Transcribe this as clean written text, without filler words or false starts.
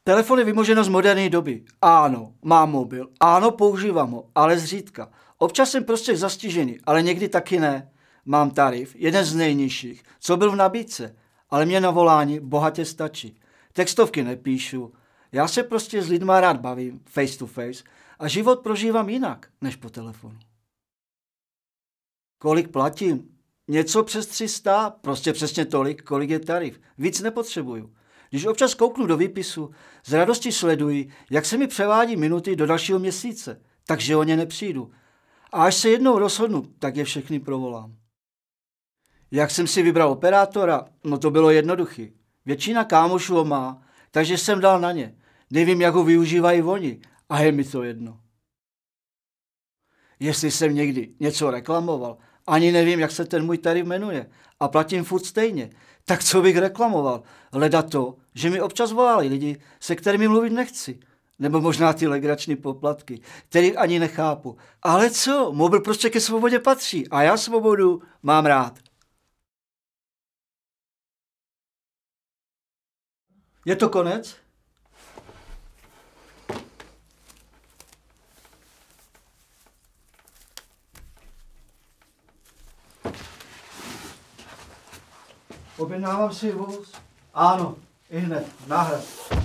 Telefon je vymoženo z moderní doby. Ano, mám mobil. Ano, používám ho, ale zřídka. Občas jsem prostě zastižený, ale někdy taky ne. Mám tarif, jeden z nejnižších, co byl v nabídce, ale mě na volání bohatě stačí. Textovky nepíšu. Já se prostě s lidma rád bavím, face to face, a život prožívám jinak, než po telefonu. Kolik platím? Něco přes 300, prostě přesně tolik, kolik je tarif. Víc nepotřebuju. Když občas kouknu do výpisu, z radosti sleduji, jak se mi převádí minuty do dalšího měsíce, takže o ně nepřijdu. A až se jednou rozhodnu, tak je všechny provolám. Jak jsem si vybral operátora? No to bylo jednoduchý. Většina kámošů ho má, takže jsem dal na ně. Nevím, jak ho využívají oni, a je mi to jedno. Jestli jsem někdy něco reklamoval, ani nevím, jak se ten můj tarif jmenuje a platím furt stejně, tak co bych reklamoval? Leda to, že mi občas volali lidi, se kterými mluvit nechci. Nebo možná ty legrační poplatky, kterých ani nechápu. Ale co? Mobil prostě ke svobodě patří a já svobodu mám rád. Je to konec? Objednávám si vůz. Ano, ihned, náhrad.